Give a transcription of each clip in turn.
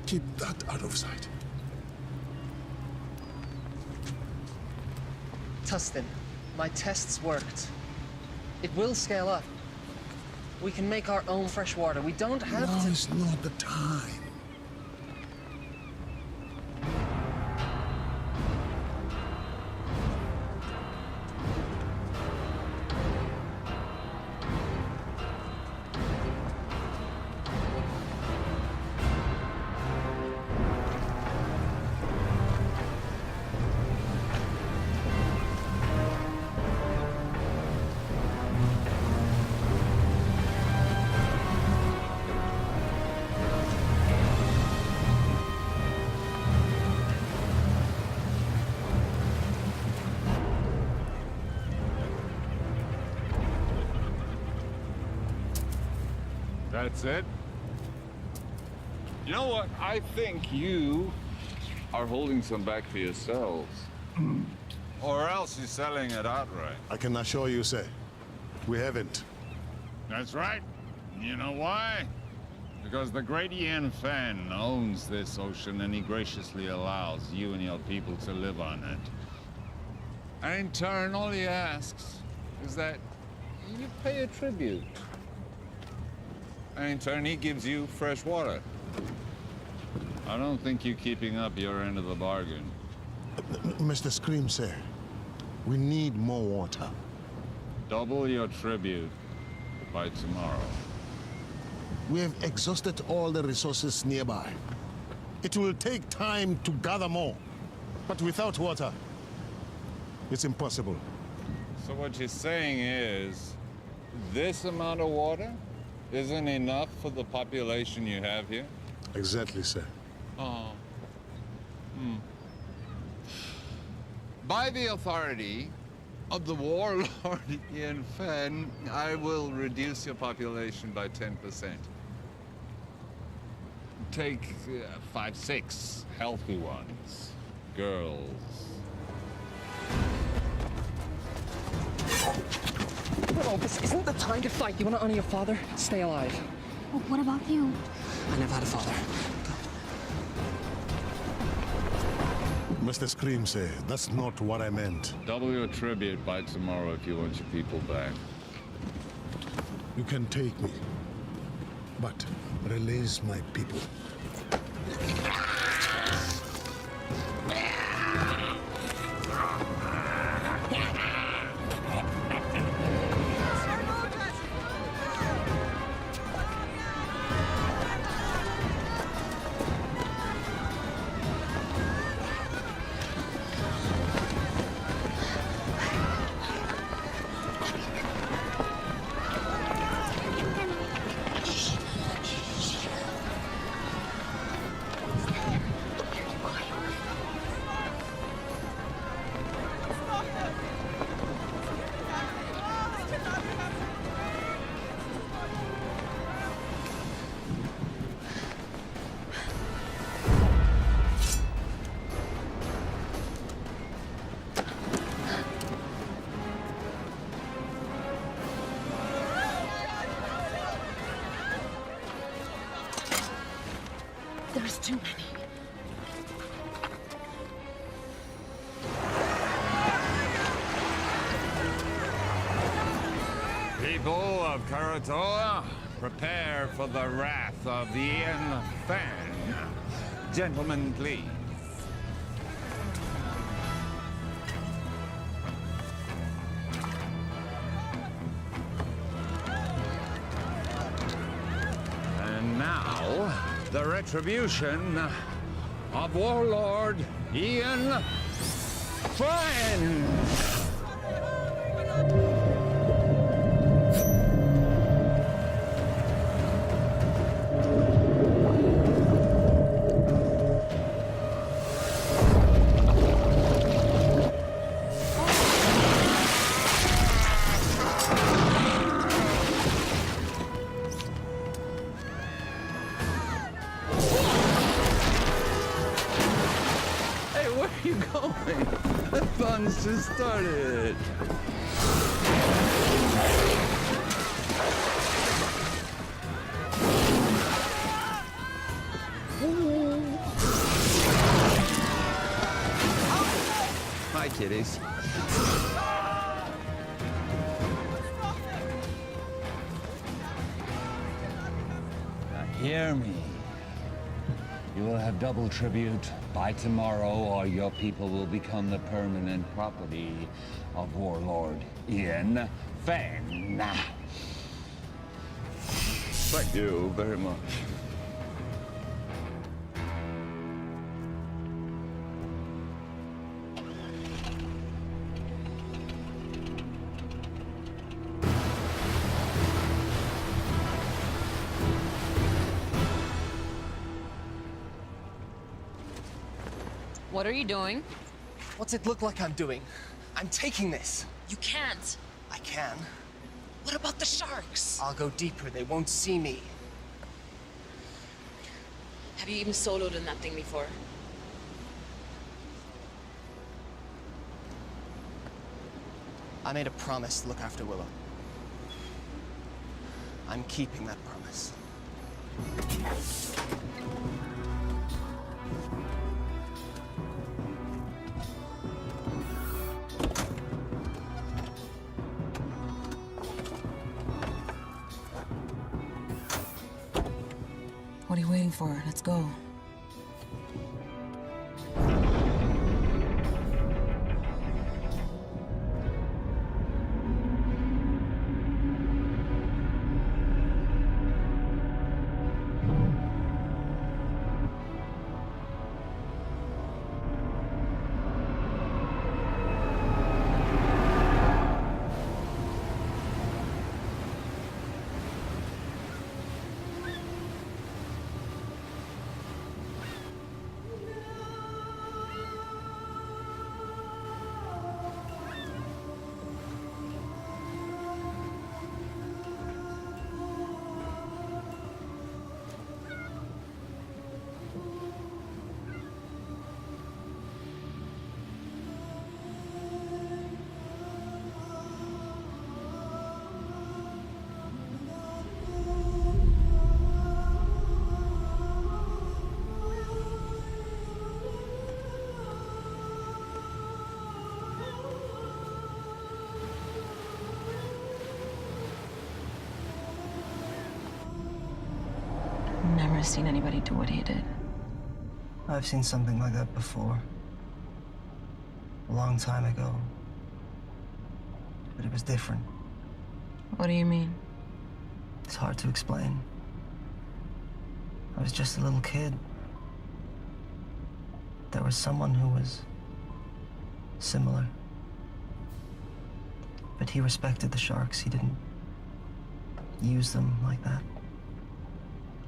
Keep that out of sight. Tustin, my tests worked. It will scale up. We can make our own fresh water. We don't have Now to... is not the time. That's it? You know what? I think you are holding some back for yourselves. Or else you're selling it outright. I can assure you, sir, we haven't. That's right. You know why? Because the great Ian Fan owns this ocean and he graciously allows you and your people to live on it. And in turn, all he asks is that you pay a tribute. And in turn, he gives you fresh water. I don't think you're keeping up your end of the bargain. Mr. Scream, sir, we need more water. Double your tribute by tomorrow. We have exhausted all the resources nearby. It will take time to gather more, but without water, it's impossible. So what you're saying is, this amount of water isn't enough for the population you have here? Exactly, sir. Oh. By the authority of the warlord Ian Fenn, I will reduce your population by 10%. Take 5, 6 healthy ones. Girls. No, this isn't the time to fight. You want to honor your father? Stay alive. Well, what about you? I never had a father. Mr. Scream, sir, that's not what I meant. Double your tribute by tomorrow if you want your people back. You can take me, but release my people. There's too many. People of Karatoa, prepare for the wrath of the Ian Fan. Gentlemen, please. And now, the retribution of Warlord Ian Fan. Where are you going? The fun's just started. Ooh. please. Now hear me. You will have double tribute by tomorrow, or your people will become the permanent property of Warlord Ian Fenn. Thank you very much. What are you doing? What's it look like I'm doing? I'm taking this. You can't. I can. What about the sharks? I'll go deeper. They won't see me. Have you even soloed in that thing before? I made a promise to look after Willow. I'm keeping that promise. What are you waiting for? Let's go. Never seen anybody do what he did. I've seen something like that before. A long time ago. But it was different. What do you mean? It's hard to explain. I was just a little kid. There was someone who was similar. But he respected the sharks. He didn't use them like that.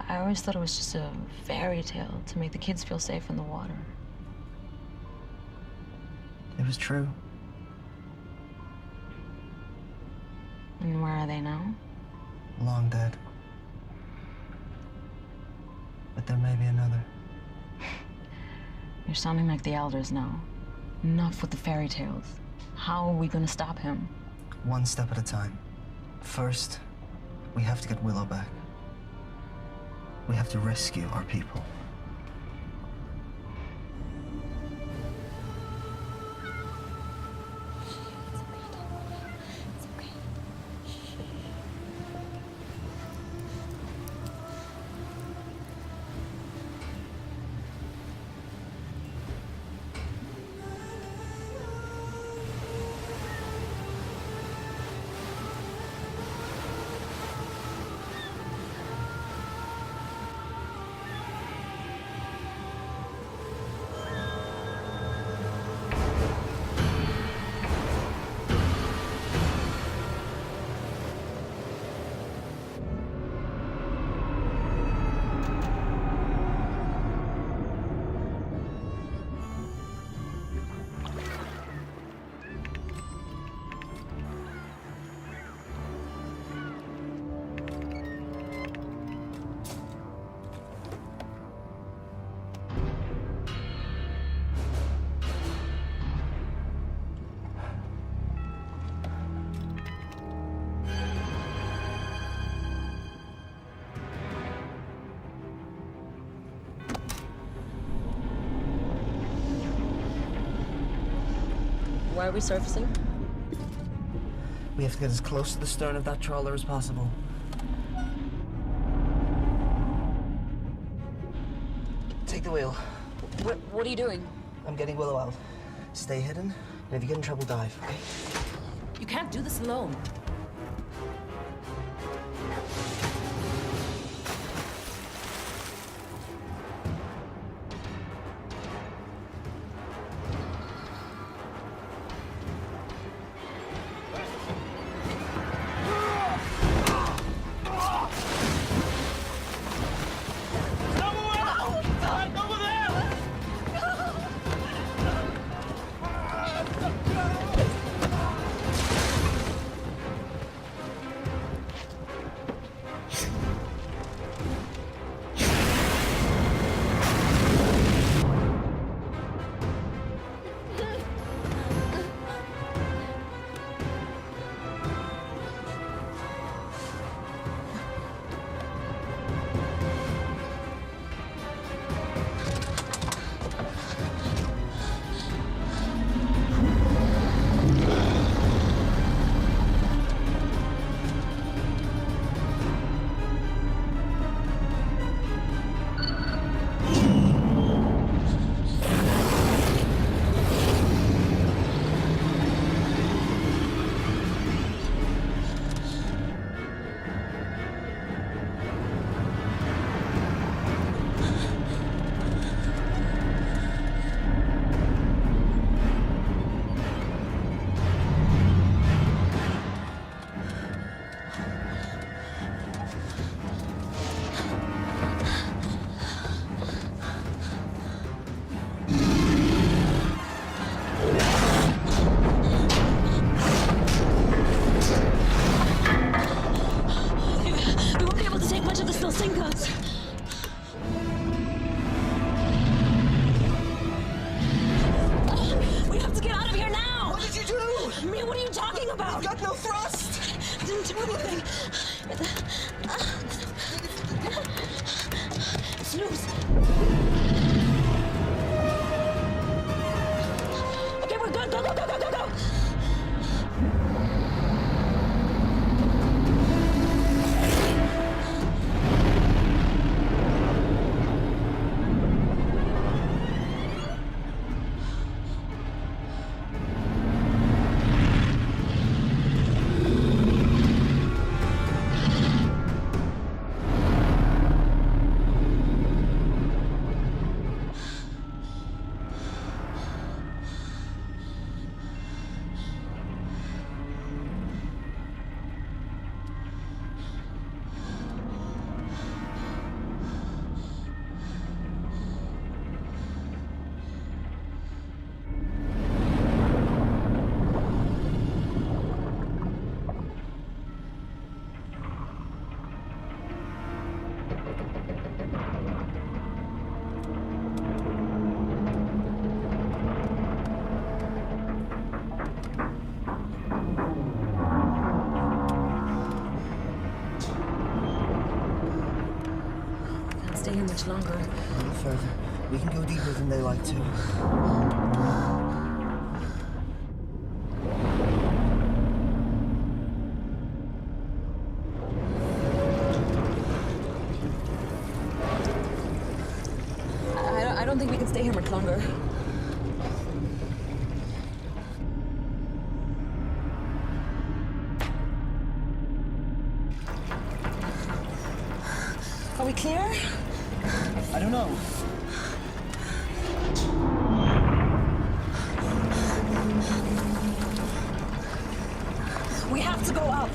I always thought it was just a fairy tale to make the kids feel safe in the water. It was true. And where are they now? Long dead. But there may be another. You're sounding like the elders now. Enough with the fairy tales. How are we gonna stop him? One step at a time. First, we have to get Willow back. We have to rescue our people. Why are we surfacing? We have to get as close to the stern of that trawler as possible. Take the wheel. What are you doing? I'm getting Willow out. Stay hidden, and if you get in trouble, dive, okay? You can't do this alone. Stay here much longer. A little further. We can go deeper than they like to. I don't think we can stay here much longer. Are we clear? I don't know. We have to go up.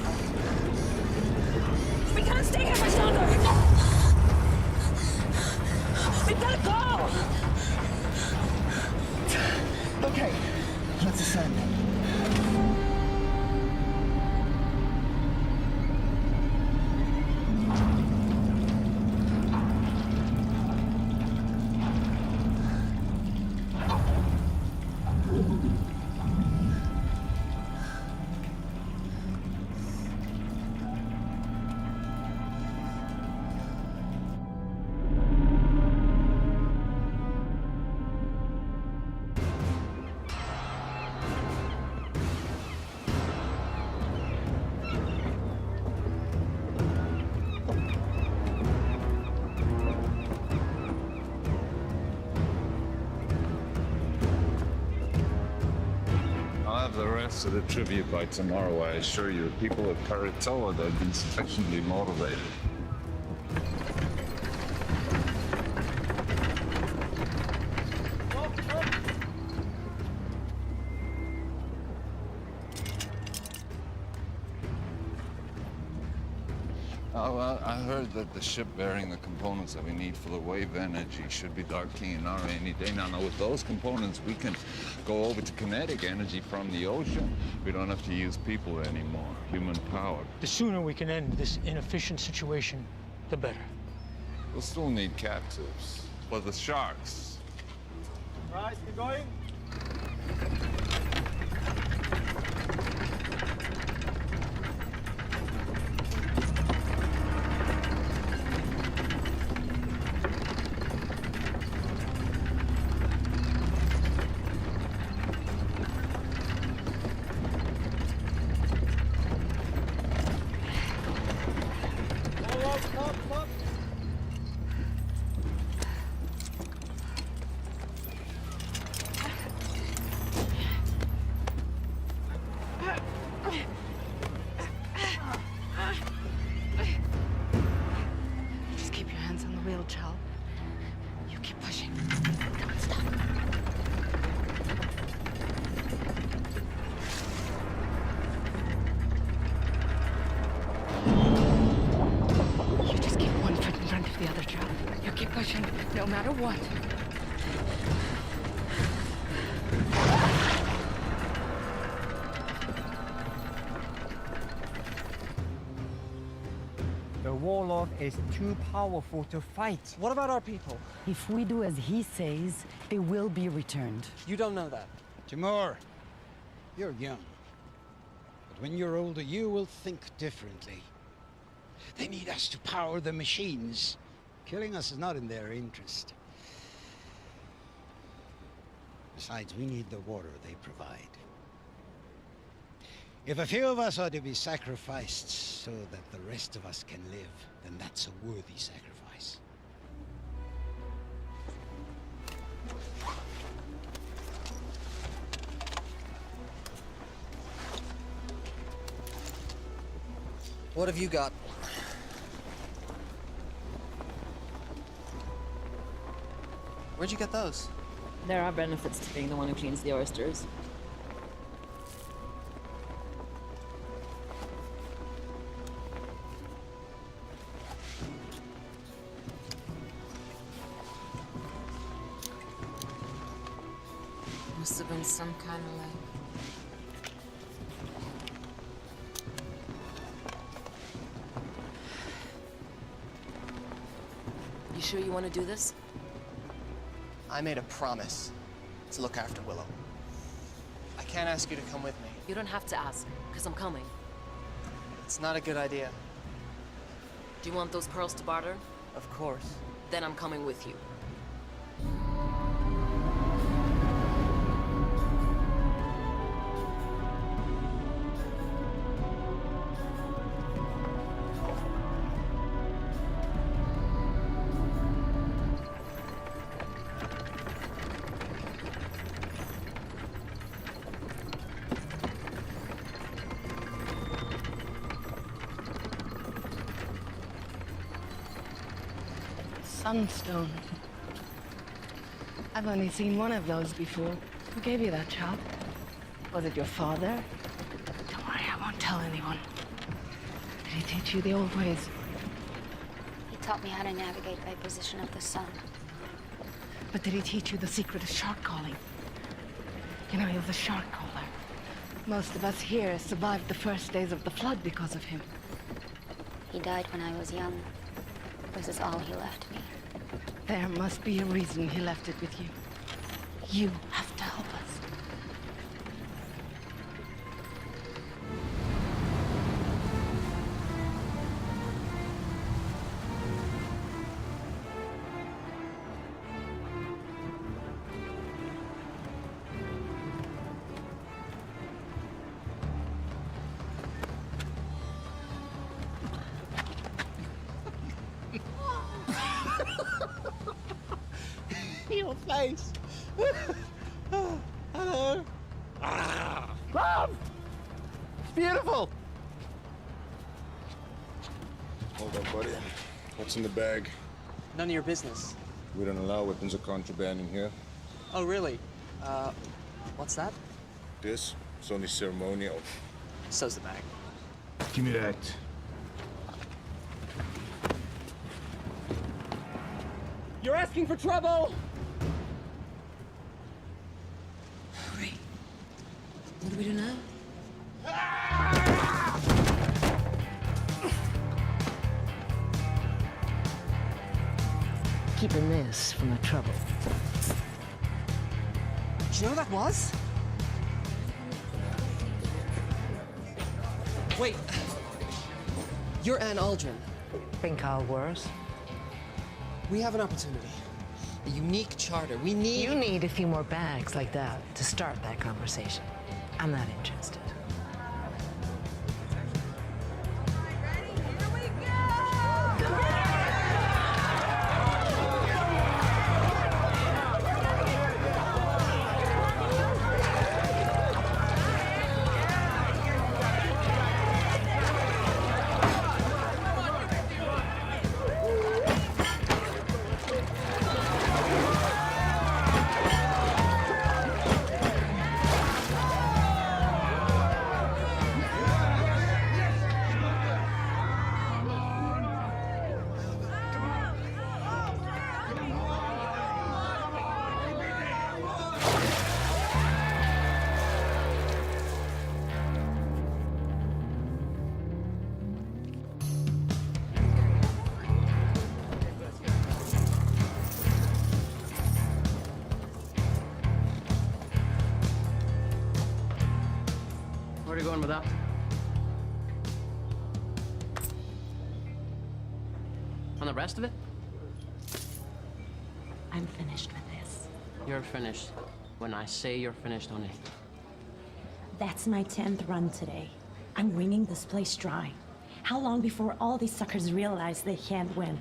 We can't stay here much longer. We've got to go. Okay, let's ascend. rest of the tribute by tomorrow, I assure you. People at Karatoa, they've been sufficiently motivated. Oh, well, I heard that the ship bearing the components that we need for the wave energy should be docking in our any day. Now, with those components, we can go over to kinetic energy from the ocean. We don't have to use people anymore, human power. The sooner we can end this inefficient situation, the better. We'll still need captives. For the sharks. Right, keep going. Stop. Just keep your hands on the wheel, Chal. You keep pushing. Don't stop. You just keep one foot in front of the other, Chal. You keep pushing, no matter what. The warlock is too powerful to fight. What about our people? If we do as he says, they will be returned. You don't know that. Timur, you're young. But when you're older, you will think differently. They need us to power the machines. Killing us is not in their interest. Besides, we need the water they provide. If a few of us are to be sacrificed so that the rest of us can live, then that's a worthy sacrifice. What have you got? Where'd you get those? There are benefits to being the one who cleans the oysters. Must have been some kind of like... You sure you want to do this? I made a promise to look after Willow. I can't ask you to come with me. You don't have to ask, because I'm coming. It's not a good idea. Do you want those pearls to barter? Of course. Then I'm coming with you. Sunstone. I've only seen one of those before. Who gave you that, child? Was it your father? Don't worry, I won't tell anyone. Did he teach you the old ways? He taught me how to navigate by position of the sun. But did he teach you the secret of shark calling? You know, he was a shark caller. Most of us here survived the first days of the flood because of him. He died when I was young. This is all he left me. There must be a reason he left it with you. You have to help us. Your face. Hello. Love! beautiful! Hold up, buddy. What's in the bag? None of your business. We don't allow weapons of contraband in here. Oh, really? What's that? This is only ceremonial. So's the bag. Give me that. You're asking for trouble! Right. What do we do now? Keeping this from the trouble. Do you know who that was? Wait. You're Anne Aldrin. Think I'll worse. We have an opportunity. A unique charter. We need... You need a few more bags like that to start that conversation. I'm not interested. Where are you going with that? And the rest of it? I'm finished with this. You're finished. When I say you're finished, honey. That's my 10th run today. I'm wringing this place dry. How long before all these suckers realize they can't win?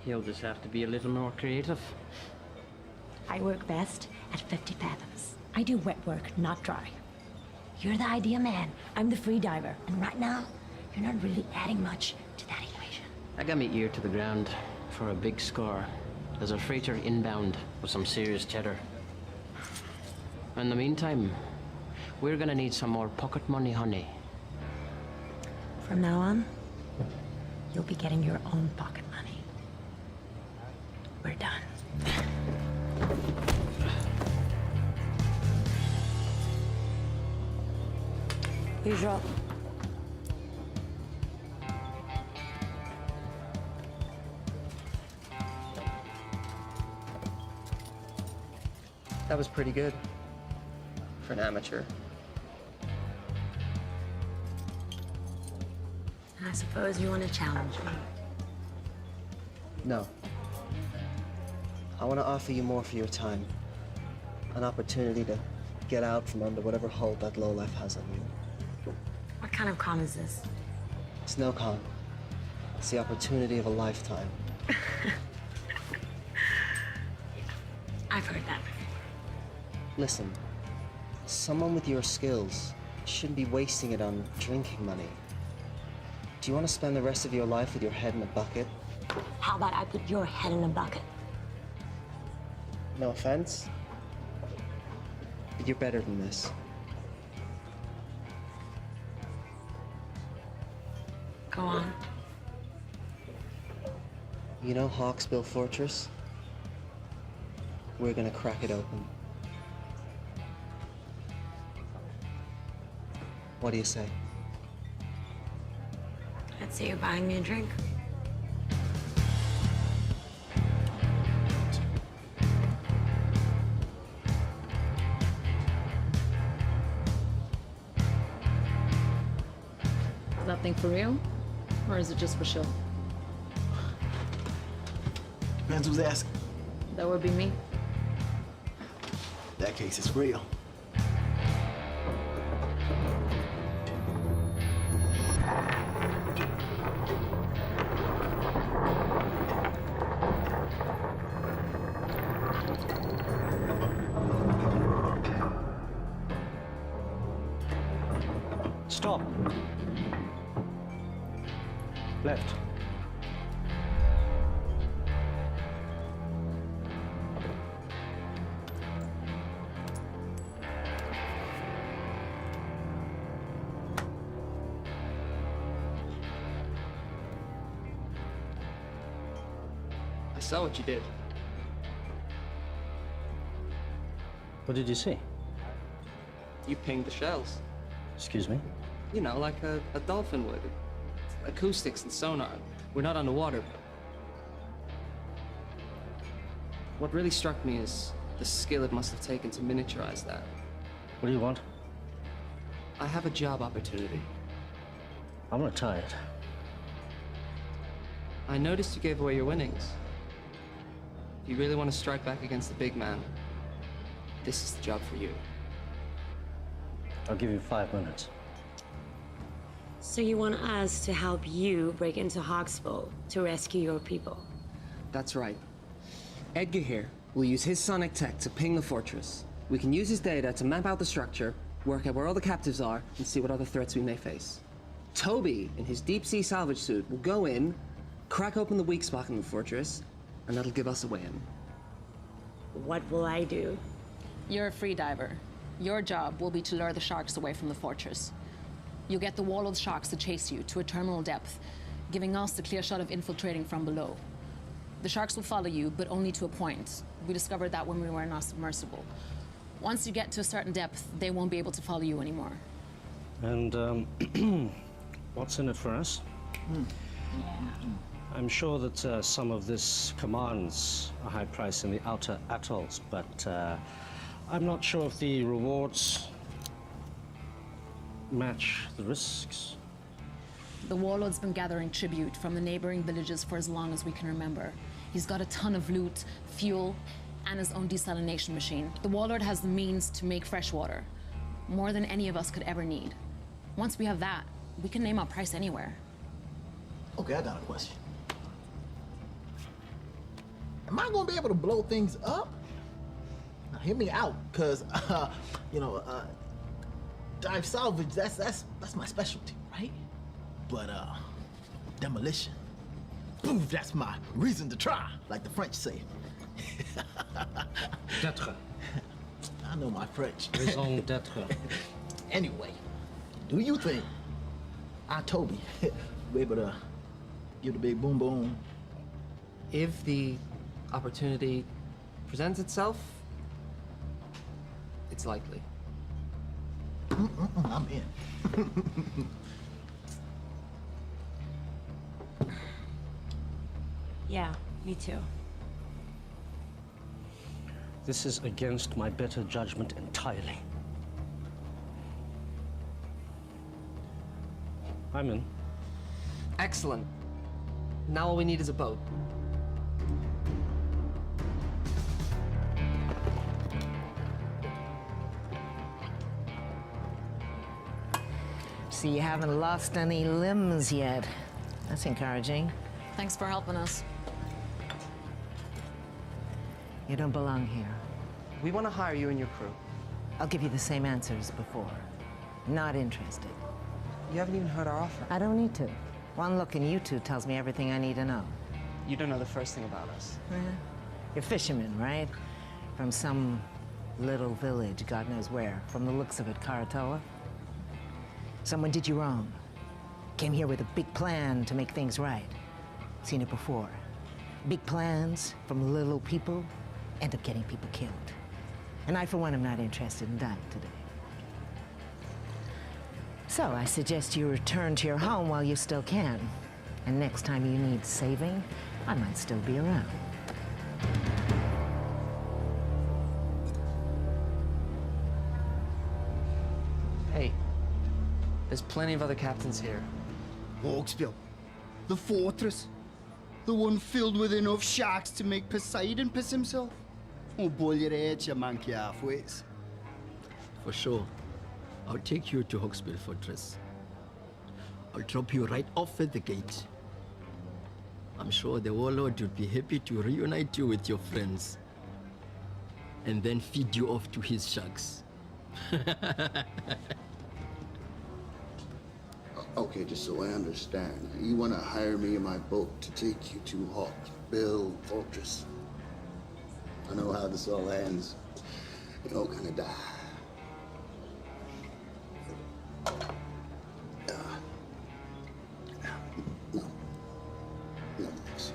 You'll just have to be a little more creative. I work best at 50 fathoms. I do wet work, not dry. You're the idea man. I'm the free diver. And right now, you're not really adding much to that equation. I got me ear to the ground for a big score. There's a freighter inbound with some serious cheddar. In the meantime, we're gonna need some more pocket money, honey. From now on, you'll be getting your own pocket money. We're done. Usual. That was pretty good. For an amateur. I suppose you want to challenge me. No. I want to offer you more for your time. An opportunity to get out from under whatever hold that lowlife has on you. What kind of con is this? It's no con. It's the opportunity of a lifetime. I've heard that. Listen, someone with your skills shouldn't be wasting it on drinking money. Do you want to spend the rest of your life with your head in a bucket? How about I put your head in a bucket? No offense, but you're better than this. Go on. You know Hawksbill Fortress? We're gonna crack it open. What do you say? I'd say you're buying me a drink. Is that thing for real? Or is it just for show? Depends who's asking. That would be me. In that case, it's real. Stop. Left. I saw what you did. What did you see? You pinged the shells. Excuse me? You know, like a dolphin would. Acoustics and sonar. We're not underwater. What really struck me is the skill it must have taken to miniaturize that. What do you want? I have a job opportunity. I'm retired. I noticed you gave away your winnings. If you really want to strike back against the big man, this is the job for you. I'll give you 5 minutes. So you want us to help you break into Hawksbow to rescue your people? That's right. Edgar here will use his sonic tech to ping the fortress. We can use his data to map out the structure, work out where all the captives are, and see what other threats we may face. Toby, in his deep-sea salvage suit, will go in, crack open the weak spot in the fortress, and that'll give us a way in. What will I do? You're a free diver. Your job will be to lure the sharks away from the fortress. You'll get the Warlord's sharks to chase you to a terminal depth, giving us the clear shot of infiltrating from below. The sharks will follow you, but only to a point. We discovered that when we were in our submersible. Once you get to a certain depth, they won't be able to follow you anymore. And, what's in it for us? I'm sure that some of this commands a high price in the outer atolls, but I'm not sure if the rewards match the risks. The Warlord's been gathering tribute from the neighboring villages for as long as we can remember. He's got a ton of loot, fuel, and his own desalination machine. The Warlord has the means to make fresh water, more than any of us could ever need. Once we have that, we can name our price anywhere. Okay, I got a question. Am I gonna be able to blow things up? Now, hear me out, cause dive salvage, that's my specialty, right? But demolition, boom, that's my reason to try, like the French say. D'être. I know my French. Raison d'être. Anyway, do you think Toby will be able to give the big boom boom? If the opportunity presents itself, it's likely. I'm in. Yeah, me too. This is against my better judgment entirely. I'm in. Excellent. Now all we need is a boat. So you haven't lost any limbs yet. That's encouraging. Thanks for helping us. You don't belong here. We want to hire you and your crew. I'll give you the same answer as before. Not interested. You haven't even heard our offer. I don't need to. One look in you two tells me everything I need to know. You don't know the first thing about us. You're fishermen, right? From some little village, God knows where. From the looks of it, Karatoa. Someone did you wrong. Came here with a big plan to make things right. Seen it before. Big plans from little people end up getting people killed. And I, for one, am not interested in dying today. So I suggest you return to your home while you still can. And next time you need saving, I might still be around. Hey, there's plenty of other captains here. Hawksbill, the fortress, the one filled with enough sharks to make Poseidon piss himself. Oh, boil your head, you monkey halfways. For sure. I'll take you to Hawksbill Fortress. I'll drop you right off at the gate. I'm sure the Warlord would be happy to reunite you with your friends. And then feed you off to his sharks. Okay, just so I understand, you want to hire me in my boat to take you to Hawksbill Fortress. I know how this all ends. You're all gonna die. No. No, thanks.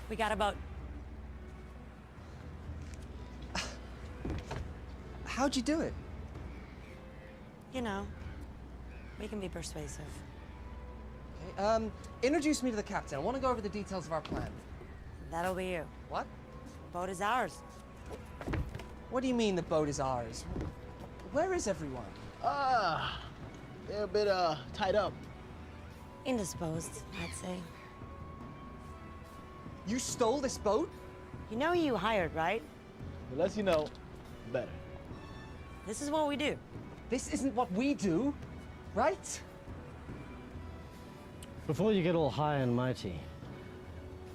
We got a boat. How'd you do it? You know, we can be persuasive. Okay, introduce me to the captain. I want to go over the details of our plan. That'll be you. What? Boat is ours. What do you mean the boat is ours? Where is everyone? They're a bit, tied up. Indisposed, I'd say. You stole this boat? You know who you hired, right? The less you know, the better. This is what we do. This isn't what we do, right? Before you get all high and mighty,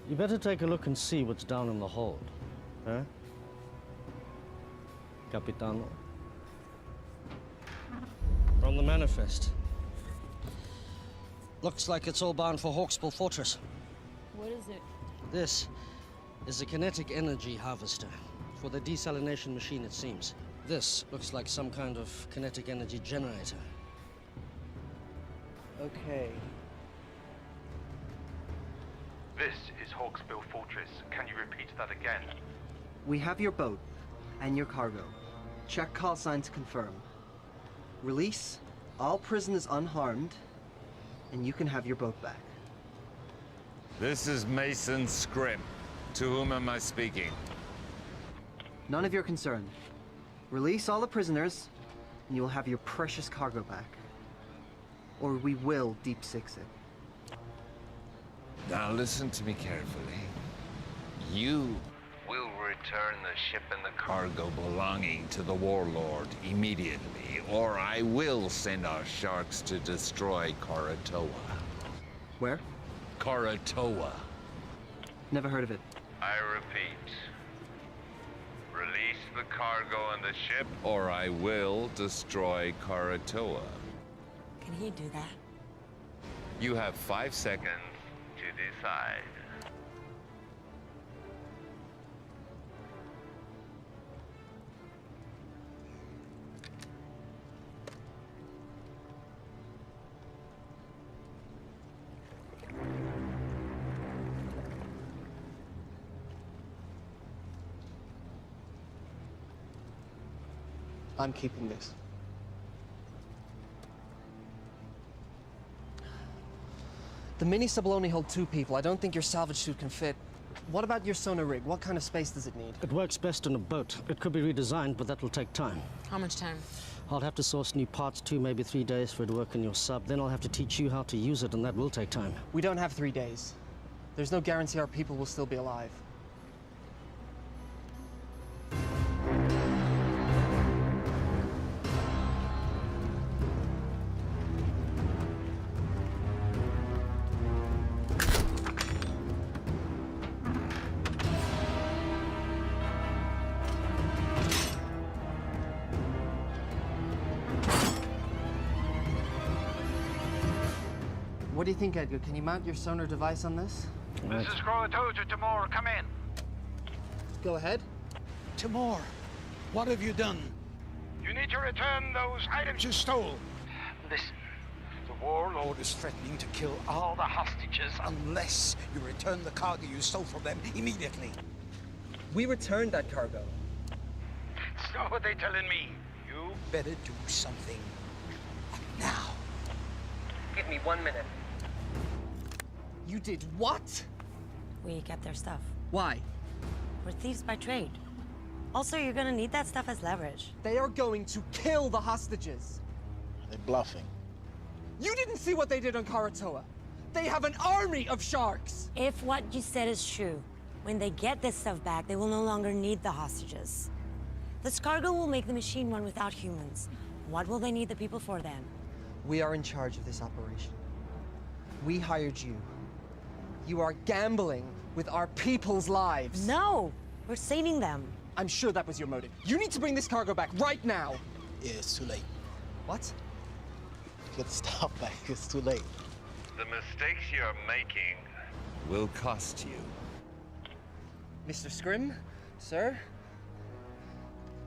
you better take a look and see what's down in the hold. Huh? Capitano? From the manifest. Looks like it's all bound for Hawksbill Fortress. What is it? This is a kinetic energy harvester. For the desalination machine, it seems. This looks like some kind of kinetic energy generator. Okay. This is Hawksbill Fortress. Can you repeat that again? We have your boat and your cargo. Check call sign to confirm. Release all prisoners unharmed, and you can have your boat back. This is Mason Scrim. To whom am I speaking? None of your concern. Release all the prisoners, and you will have your precious cargo back. Or we will deep six it. Now listen to me carefully. You will return the ship and the cargo belonging to the warlord immediately, or I will send our sharks to destroy Karatoa. Where? Karatoa. Never heard of it. I repeat. Release the cargo and the ship, or I will destroy Karatoa. Can he do that? You have 5 seconds to decide. I'm keeping this. The mini sub will only hold 2 people. I don't think your salvage suit can fit. What about your sonar rig? What kind of space does it need? It works best on a boat. It could be redesigned, but that will take time. How much time? I'll have to source new parts, 2, maybe 3 days for it to work in your sub. Then I'll have to teach you how to use it, and that will take time. We don't have 3 days. There's no guarantee our people will still be alive. What do you think, Edgar? Can you mount your sonar device on this? This is Croatoa to Timor. Come in. Go ahead. Timor, what have you done? You need to return those items you stole. Listen, the warlord is threatening to kill all the hostages unless you return the cargo you stole from them immediately. We returned that cargo. It's not what they're telling me. You better do something now. Give me 1 minute. You did what? We kept their stuff. Why? We're thieves by trade. Also, you're gonna need that stuff as leverage. They are going to kill the hostages. They're bluffing. You didn't see what they did on Karatoa. They have an army of sharks. If what you said is true, when they get this stuff back, they will no longer need the hostages. This cargo will make the machine run without humans. What will they need the people for then? We are in charge of this operation. We hired you. You are gambling with our people's lives. No, we're saving them. I'm sure that was your motive. You need to bring this cargo back right now. Yeah, it's too late. What? Get the stuff back. It's too late. The mistakes you're making will cost you. Mr. Scrim, sir,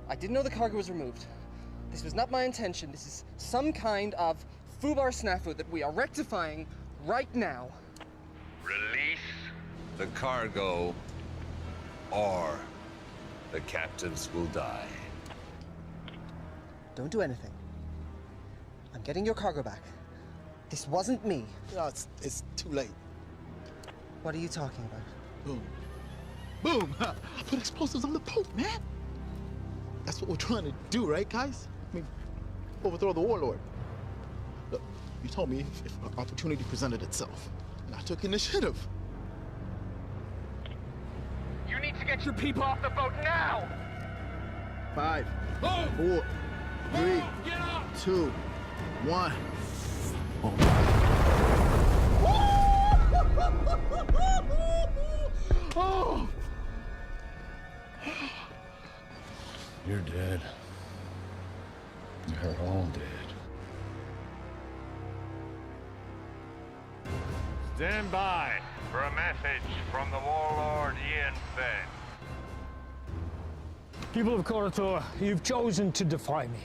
I didn't know the cargo was removed. This was not my intention. This is some kind of foobar snafu that we are rectifying right now. Release the cargo, or the captives will die. Don't do anything. I'm getting your cargo back. This wasn't me. No, it's too late. What are you talking about? Boom. Boom! I put explosives on the Pope, man! That's what we're trying to do, right, guys? I mean, overthrow the warlord. Look, you told me if an opportunity presented itself, and I took initiative. You need to get your people off the boat now! 5, 4, 3, 2, 1. Oh my. Oh! You're dead. You're all dead. Stand by for a message from the warlord Ian Fenn. People of Karator, you've chosen to defy me.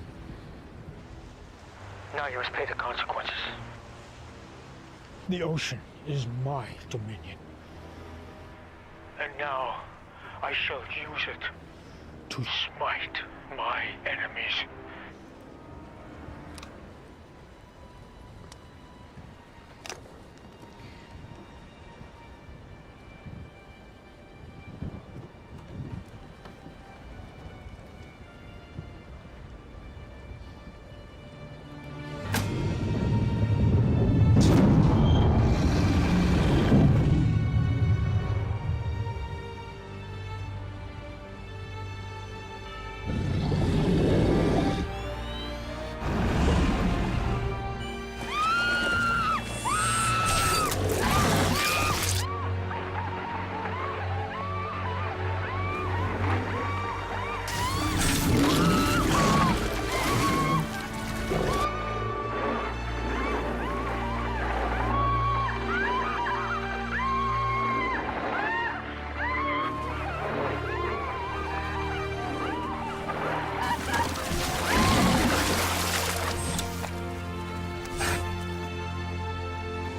Now you must pay the consequences. The ocean is my dominion. And now I shall use it to smite my enemies.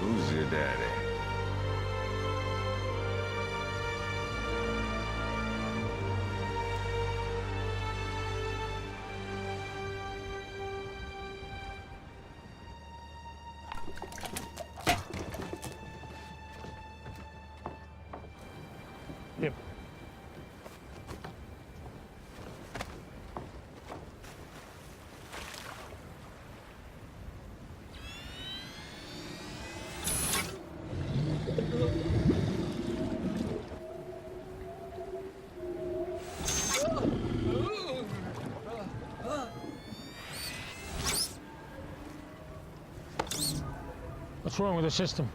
Who's your daddy? Yep. What's wrong with the system?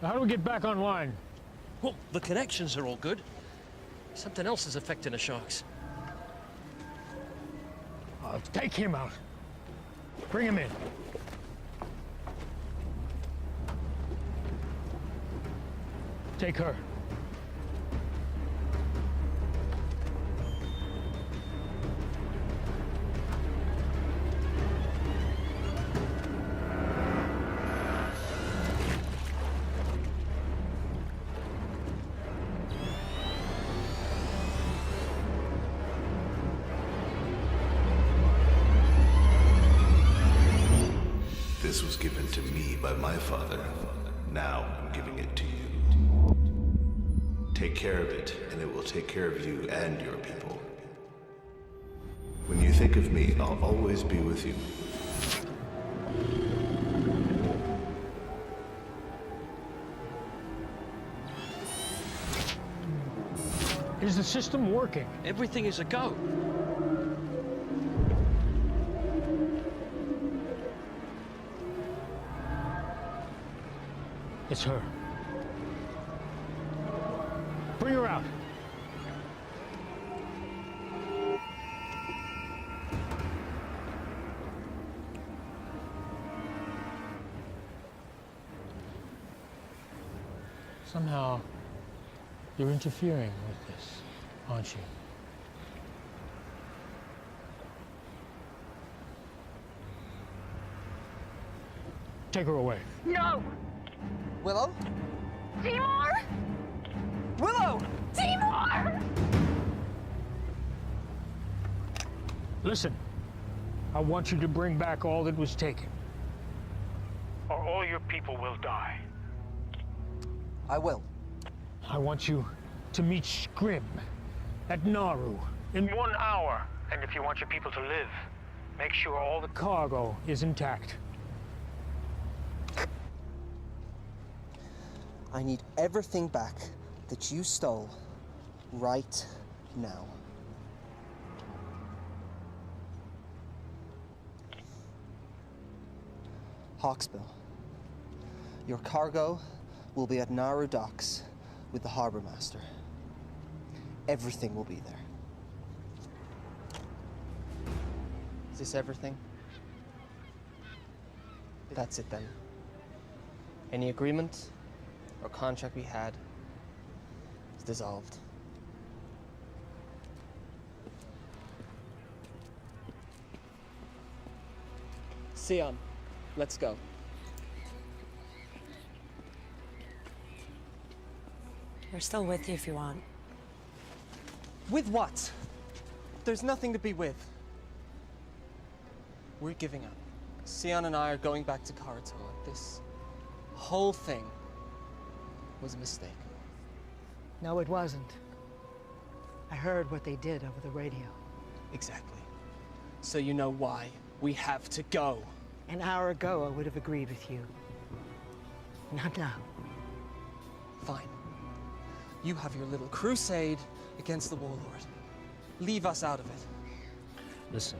How do we get back online? Well, the connections are all good. Something else is affecting the sharks. Take him out. Bring him in. Take her. This was given to me by my father. Now I'm giving it to you. Take care of it, and it will take care of you and your people. When you think of me, I'll always be with you. Is the system working? Everything is a go. It's her. Bring her out. Somehow, you're interfering with this, aren't you? Take her away. No! Willow? Timur! Willow! Timur! Listen, I want you to bring back all that was taken, or all your people will die. I will. I want you to meet Scrim at Naru in 1 hour. And if you want your people to live, make sure all the cargo is intact. I need everything back that you stole right now. Hawksbill, your cargo will be at Naru docks with the harbor master. Everything will be there. Is this everything? That's it then. Any agreement or contract we had is dissolved. Sion, let's go. We're still with you if you want. With what? There's nothing to be with. We're giving up. Sion and I are going back to Karatoa. This whole thing was a mistake. No, it wasn't. I heard what they did over the radio. Exactly. So you know why we have to go. An hour ago, I would have agreed with you. Not now. Fine. You have your little crusade against the Warlord. Leave us out of it. Listen,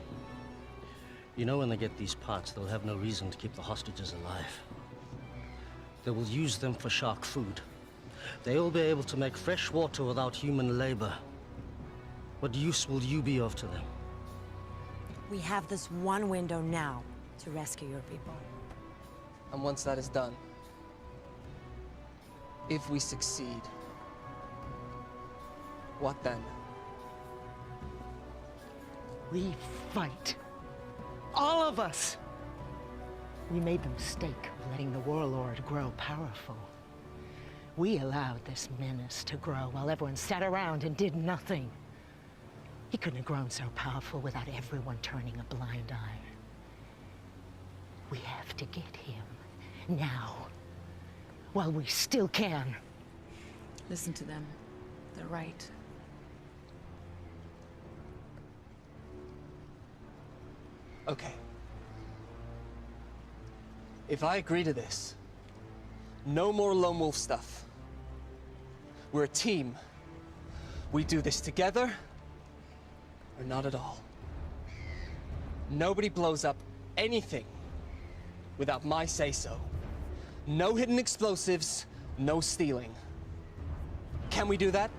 you know when they get these parts, they'll have no reason to keep the hostages alive. They will use them for shark food. They'll be able to make fresh water without human labor. What use will you be of to them? We have this one window now to rescue your people. And once that is done, if we succeed, what then? We fight. All of us. We made the mistake of letting the Warlord grow powerful. We allowed this menace to grow while everyone sat around and did nothing. He couldn't have grown so powerful without everyone turning a blind eye. We have to get him now, while we still can. Listen to them. They're right. Okay. If I agree to this, no more lone wolf stuff. We're a team. We do this together, or not at all. Nobody blows up anything without my say-so. No hidden explosives, no stealing. Can we do that?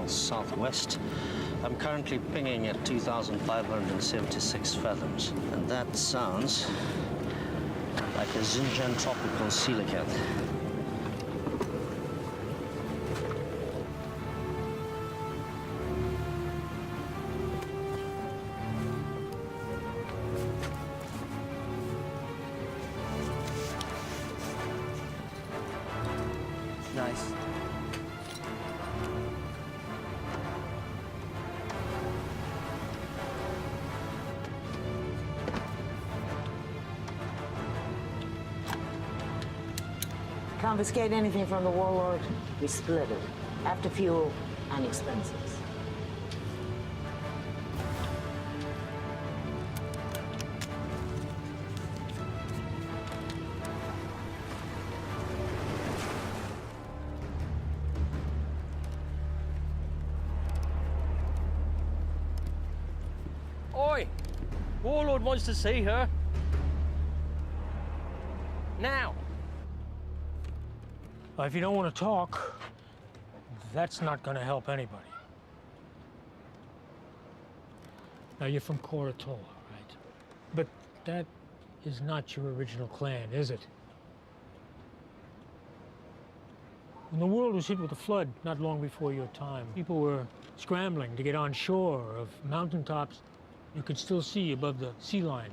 Southwest. I'm currently pinging at 2,576 fathoms, and that sounds like a Xinjiang tropical coelacanth. Nice. Confiscate anything from the warlord, we split it. After fuel and expenses. Oi! Warlord wants to see her. Now. Well, if you don't want to talk, that's not going to help anybody. Now, you're from Koratola, right? But that is not your original clan, is it? When the world was hit with a flood not long before your time, people were scrambling to get on shore of mountaintops you could still see above the sea line.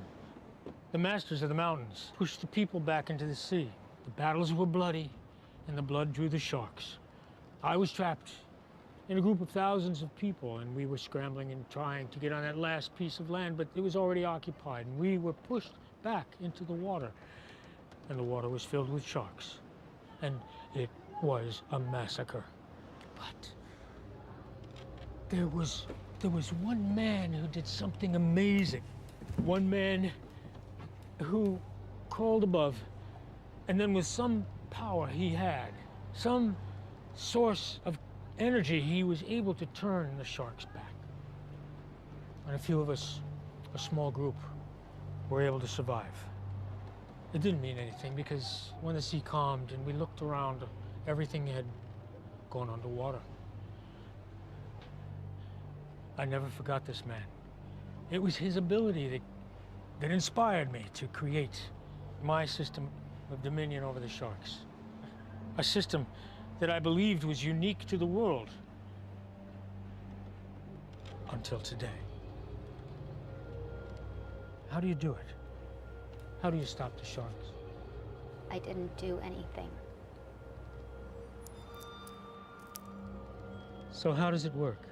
The masters of the mountains pushed the people back into the sea. The battles were bloody, and the blood drew the sharks. I was trapped in a group of thousands of people, and we were scrambling and trying to get on that last piece of land, but it was already occupied, and we were pushed back into the water. And the water was filled with sharks. And it was a massacre. But there was one man who did something amazing. One man who crawled above, and then with some power he had, some source of energy, he was able to turn the sharks back. And a few of us, a small group, were able to survive. It didn't mean anything because when the sea calmed and we looked around, everything had gone underwater. I never forgot this man. It was his ability that inspired me to create my system of dominion over the sharks. A system that I believed was unique to the world. Until today. How do you do it? How do you stop the sharks? I didn't do anything. So how does it work?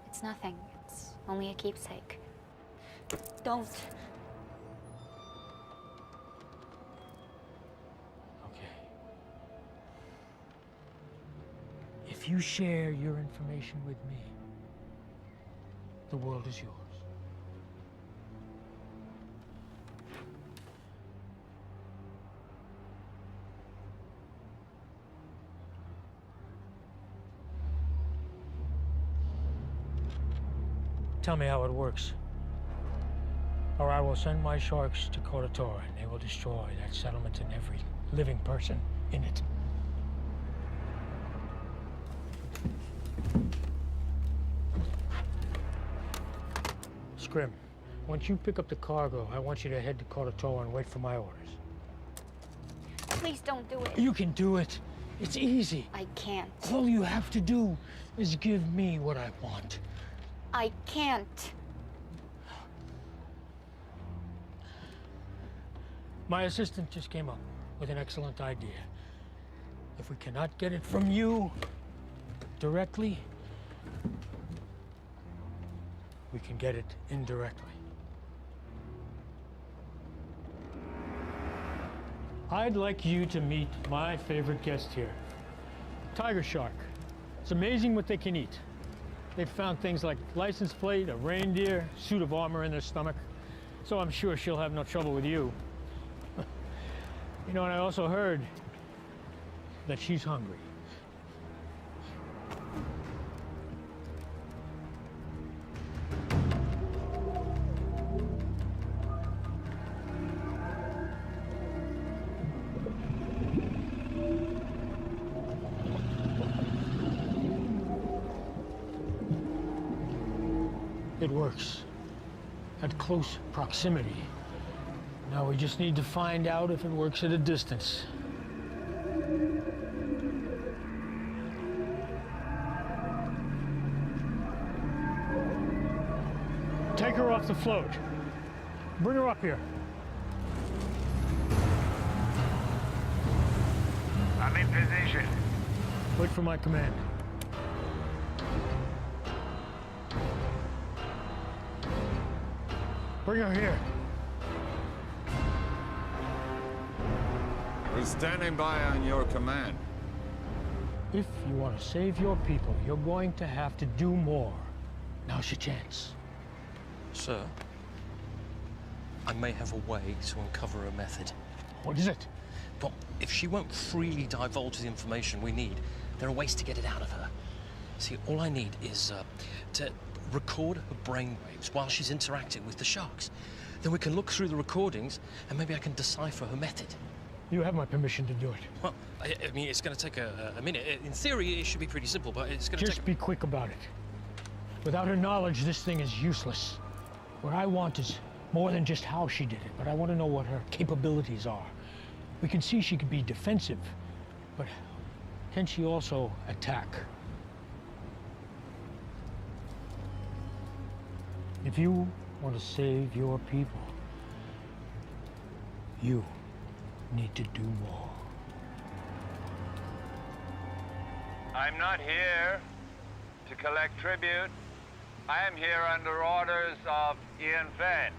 It's nothing. It's only a keepsake. Don't. Okay. If you share your information with me, the world is yours. Tell me how it works, or I will send my sharks to Koratola, and they will destroy that settlement and every living person in it. Scrim, once you pick up the cargo, I want you to head to Koratola and wait for my orders. Please don't do it. You can do it. It's easy. I can't. All you have to do is give me what I want. I can't. My assistant just came up with an excellent idea. If we cannot get it from you directly, we can get it indirectly. I'd like you to meet my favorite guest here, tiger shark. It's amazing what they can eat. They've found things like license plate, a reindeer, suit of armor in their stomach. So I'm sure she'll have no trouble with you. You know, and I also heard that she's hungry. It works at close proximity. Now we just need to find out if it works at a distance. Take her off the float. Bring her up here. I'm in position. Wait for my command. Bring her here. We're standing by on your command. If you want to save your people, you're going to have to do more. Now's your chance. Sir, I may have a way to uncover a method. What is it? Well, if she won't freely divulge the information we need, there are ways to get it out of her. See, all I need is to record her brainwaves while she's interacting with the sharks. Then we can look through the recordings and maybe I can decipher her method. You have my permission to do it. Well, I mean, it's going to take a minute. In theory, it should be pretty simple, but it's going to take... Just be quick about it. Without her knowledge, this thing is useless. What I want is more than just how she did it, but I want to know what her capabilities are. We can see she could be defensive, but can she also attack? If you want to save your people, you need to do more. I'm not here to collect tribute. I am here under orders of Ian Fenn.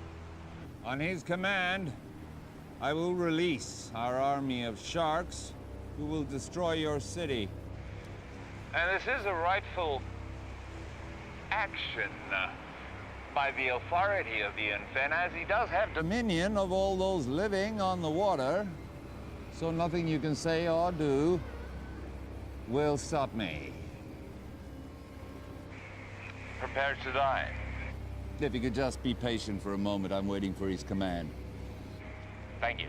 On his command, I will release our army of sharks who will destroy your city. And this is a rightful action by the authority of Ian Fenn, as he does have Dominion of all those living on the water, so nothing you can say or do will stop me. prepared to die. If you could just be patient for a moment, I'm waiting for his command. Thank you.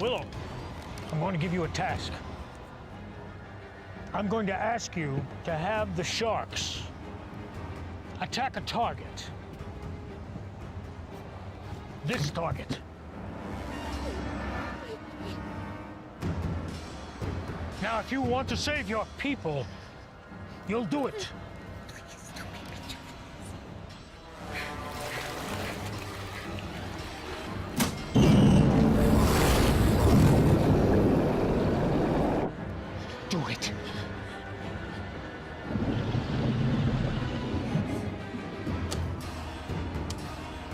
Willow, I'm going to give you a task. I'm going to ask you to have the sharks attack a target. This target. Now, if you want to save your people, you'll do it. Do it.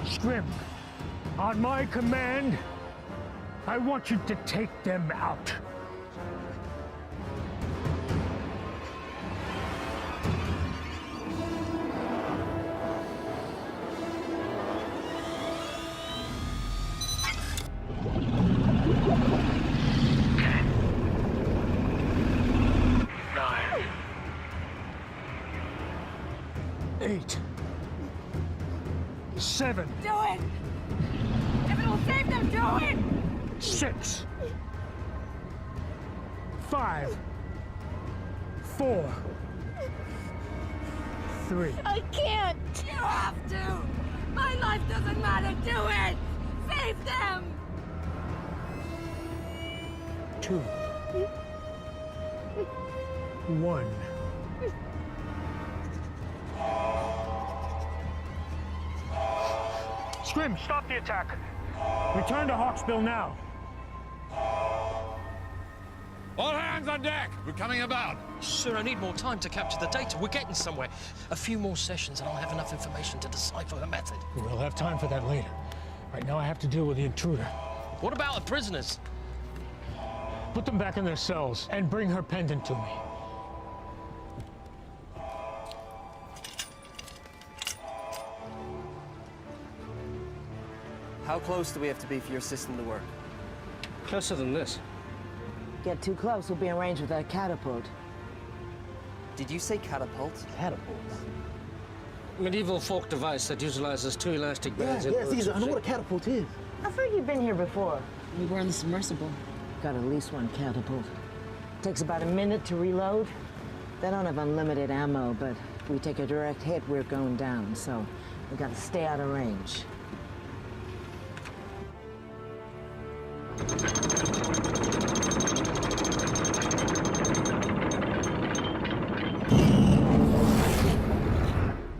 Scrim, on my command, I want you to take them out. Eight. 7. Do it! If it'll save them, do it! 6. 5. 4. 3. I can't! You have to! My life doesn't matter! Do it! Save them! 2. 1. Scrim, stop the attack. Return to Hawksbill now. All hands on deck! We're coming about! Sir, I need more time to capture the data. We're getting somewhere. A few more sessions and I'll have enough information to decipher her method. We'll have time for that later. Right now I have to deal with the intruder. What about the prisoners? Put them back in their cells and bring her pendant to me. How close do we have to be for your system to work? Closer than this. Get too close, we'll be in range with that catapult. Did you say catapult? Catapult? Medieval folk device that utilizes two elastic bands. Yeah, Caesar, I know what a catapult is. I thought you'd been here before. We were in the submersible. Got at least one catapult. Takes about a minute to reload. They don't have unlimited ammo, but if we take a direct hit, we're going down, so we gotta stay out of range.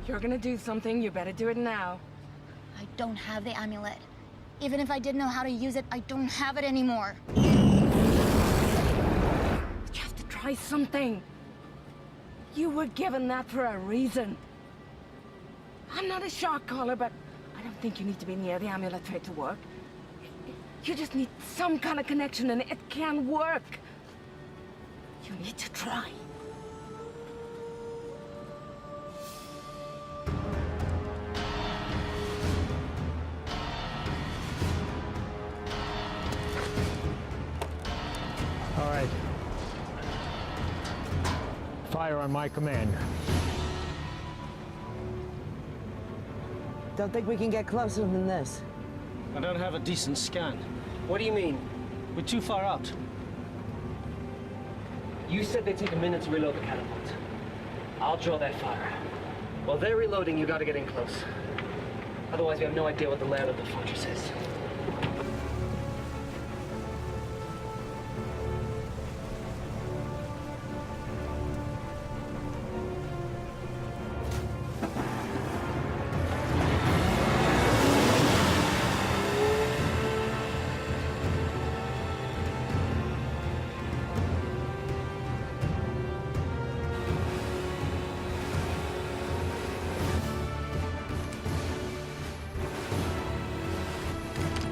You're you're gonna do something, you better do it now. I don't have the amulet. Even if I did know how to use it, I don't have it anymore. You have to try something. You were given that for a reason. I'm not a shark caller, but I don't think you need to be near the amulet for it to work. You just need some kind of connection, and it can work. You need to try. All right. Fire on my command. Don't think we can get closer than this. I don't have a decent scan. What do you mean? We're too far out. You said they take a minute to reload the catapult. I'll draw that fire. While they're reloading, you gotta get in close. Otherwise, we have no idea what the layout of the fortress is.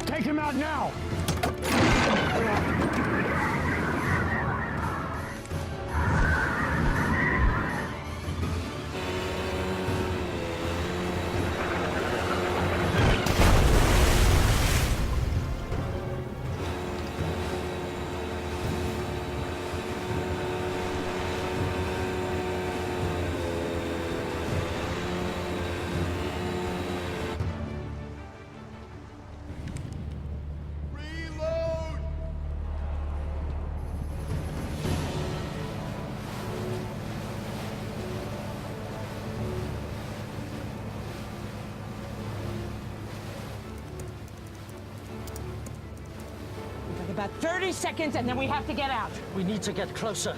Take him out now! About 30 seconds, and then we have to get out. We need to get closer.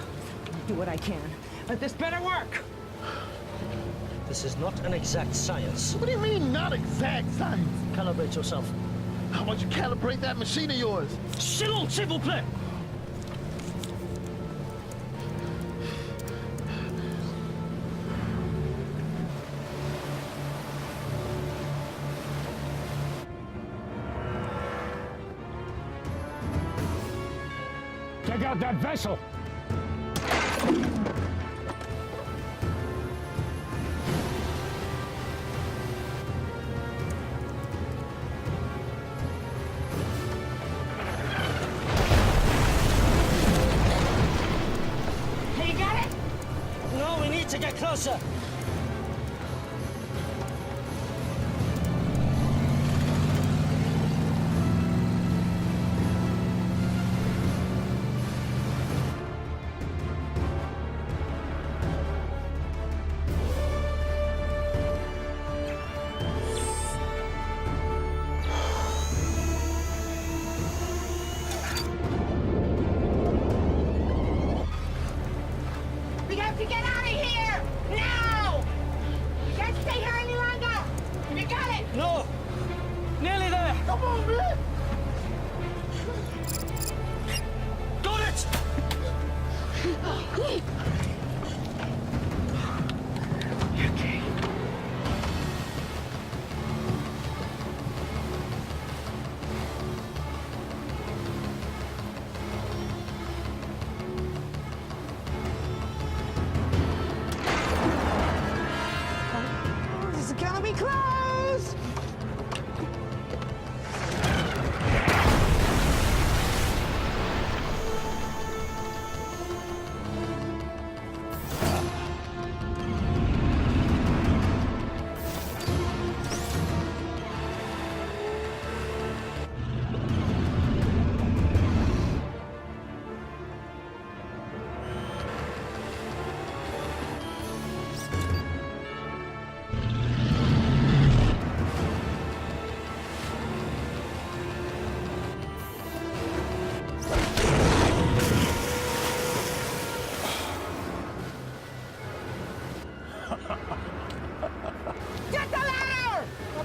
Do what I can, but this better work. This is not an exact science. What do you mean, not exact science? Calibrate yourself. How about you calibrate that machine of yours? Silence, s'il vous plaît! Take out that vessel! Hey, you got it? No, we need to get closer. We have to get out of here! Now! We can't stay here any longer! You got it! No! Nearly there! Come on, man! Got it! This is gonna be close!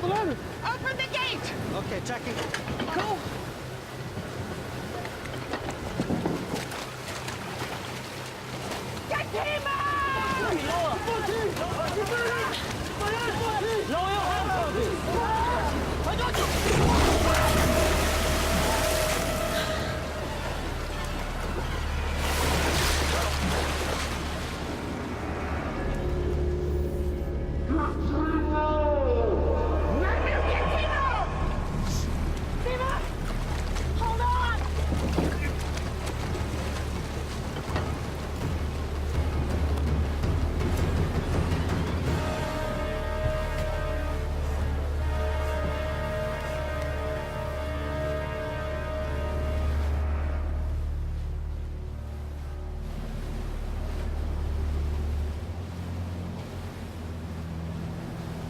the ladder. Open the gate! Okay, Jackie. Go! Get him out! Lower your hands, I got you! Hold on!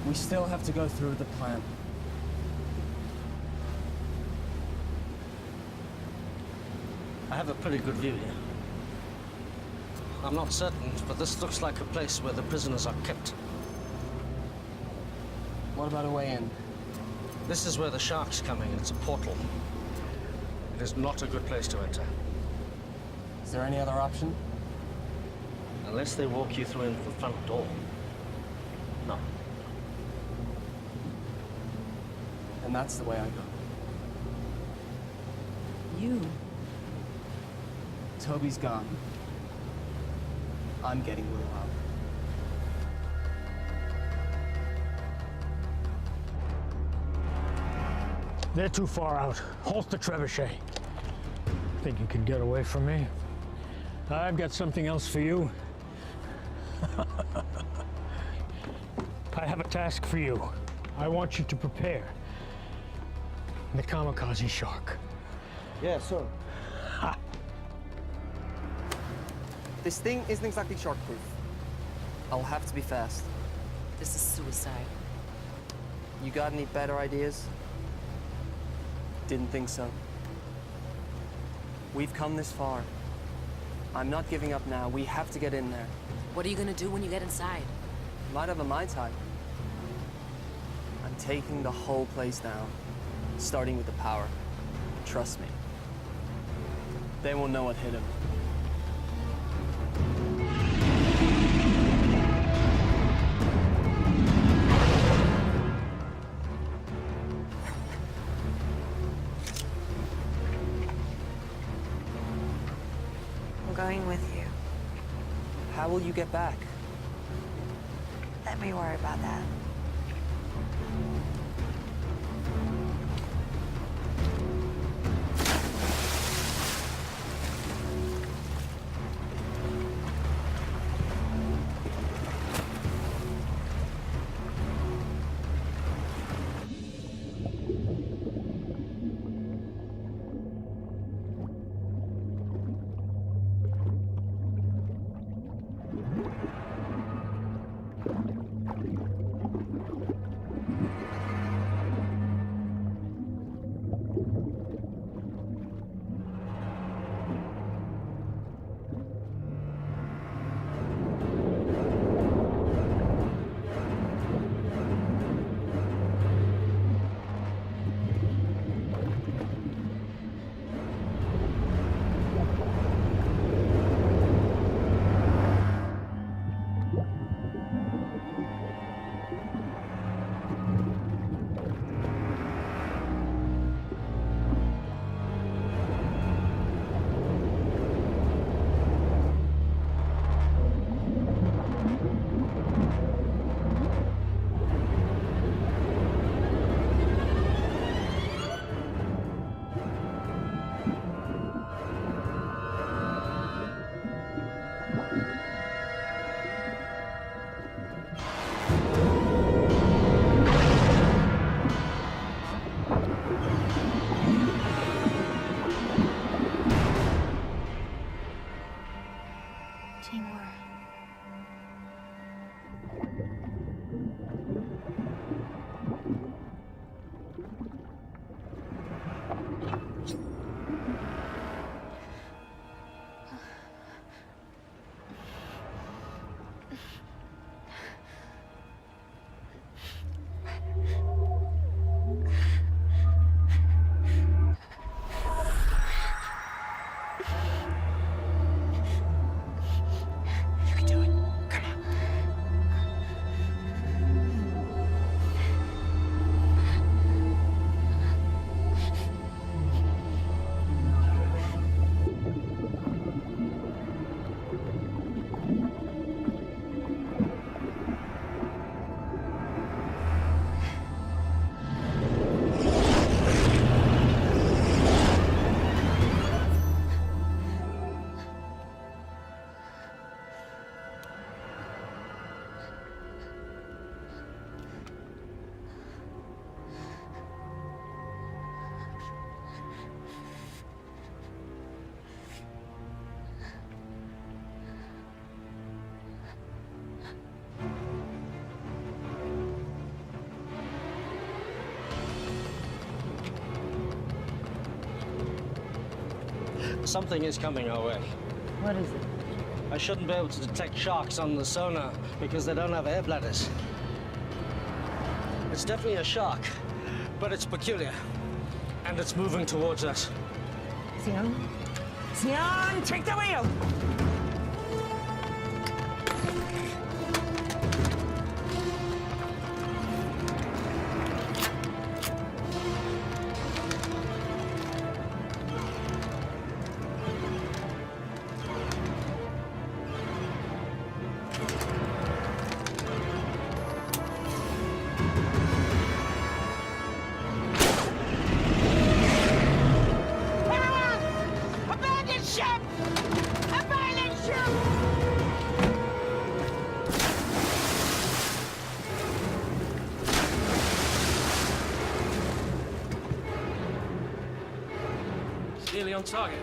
We still have to go through with the plan. I have a pretty good view here. I'm not certain, but this looks like a place where the prisoners are kept. What about a way in? This is where the shark's coming. It's a portal. It is not a good place to enter. Is there any other option? Unless they walk you through in the front door. No. And that's the way I go. You? Toby's gone. I'm getting Will out. They're too far out. Halt the trebuchet. Think you can get away from me? I've got something else for you. I have a task for you. I want you to prepare the kamikaze shark. Yeah, sir. This thing isn't exactly shark-proof. I'll have to be fast. This is suicide. You got any better ideas? Didn't think so. We've come this far. I'm not giving up now. We have to get in there. What are you gonna do when you get inside? Might have a Mai Tai. I'm taking the whole place down, starting with the power. Trust me. They won't know what hit him. I'm going with you. How will you get back? Let me worry about that. Timur. Something is coming our way. What is it? I shouldn't be able to detect sharks on the sonar because they don't have air bladders. It's definitely a shark, but it's peculiar. And it's moving towards us. Sion? Sion, take the wheel! Nearly on target.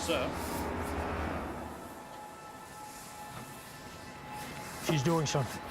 Sir? She's doing something.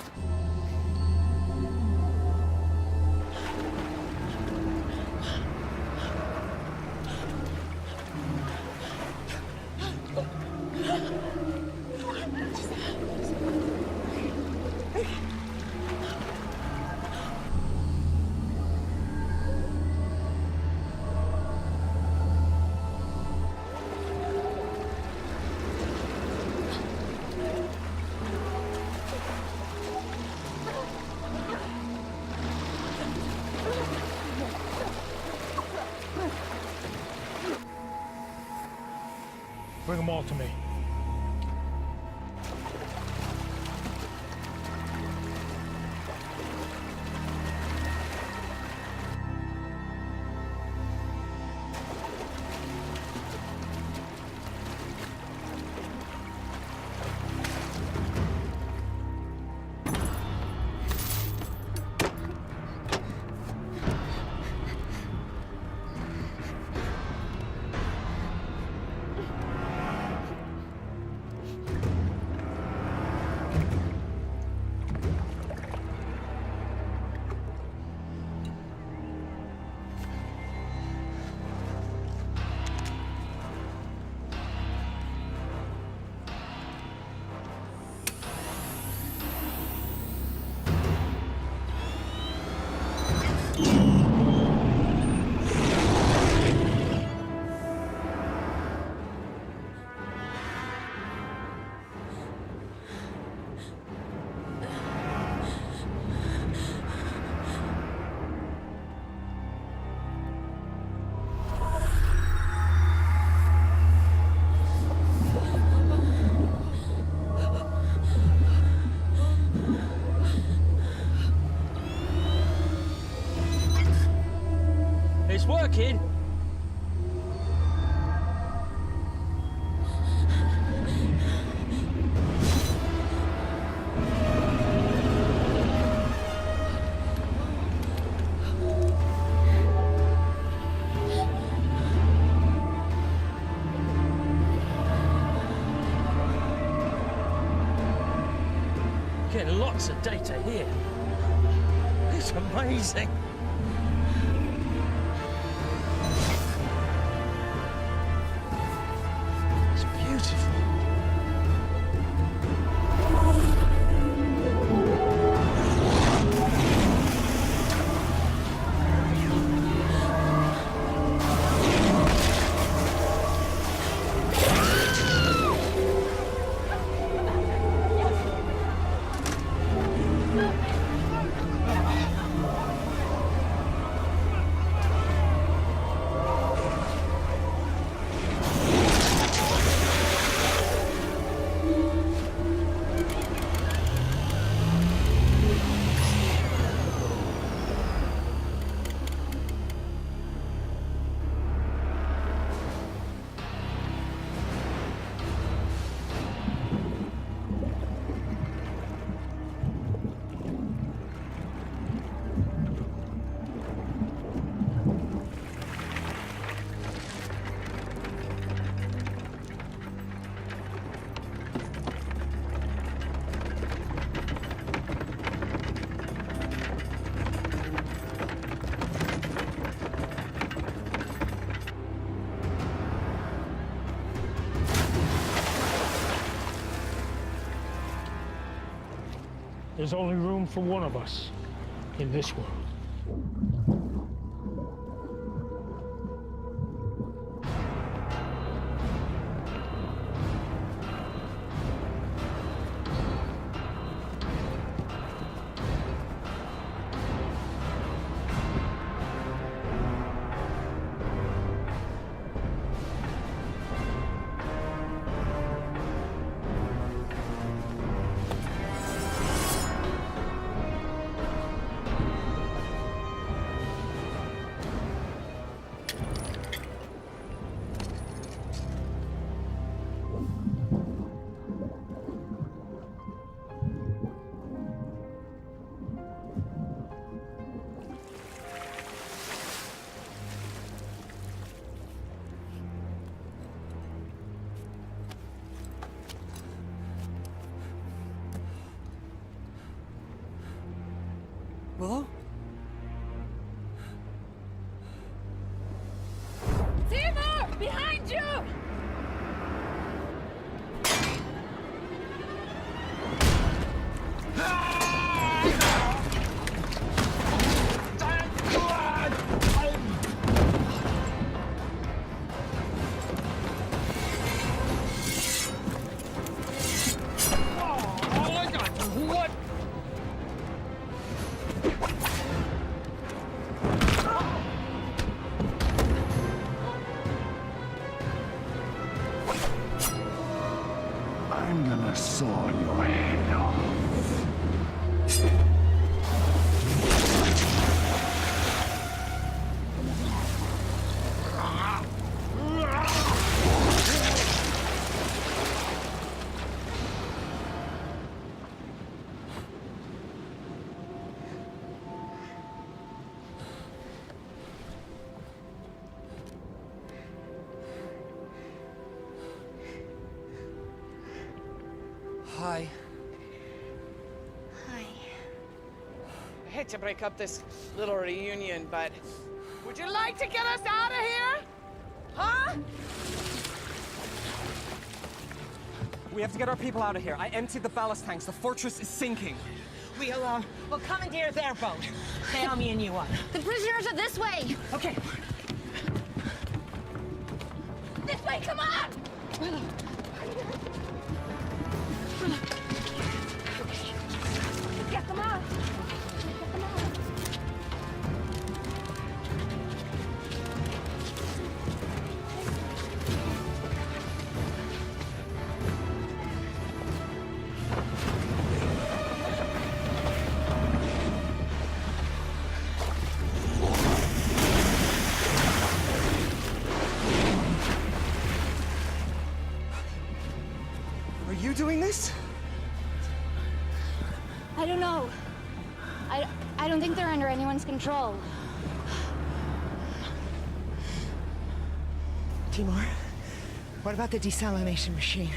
Bring them all to me. It's working. getting lots of data here. It's amazing. It's beautiful. There's only room for one of us in this world. Willow? Timur! Behind you! What? I'm gonna saw your head off. Hi. Hi. I hate to break up this little reunion, but would you like to get us out of here? Huh? We have to get our people out of here. I emptied the ballast tanks. The fortress is sinking. We'll commandeer their boat. Naomi and you up. The prisoners are this way. Okay. This way, come on! Get them out! Get them out! Are you doing this? I don't know. I don't think they're under anyone's control. Timur, what about the desalination machine?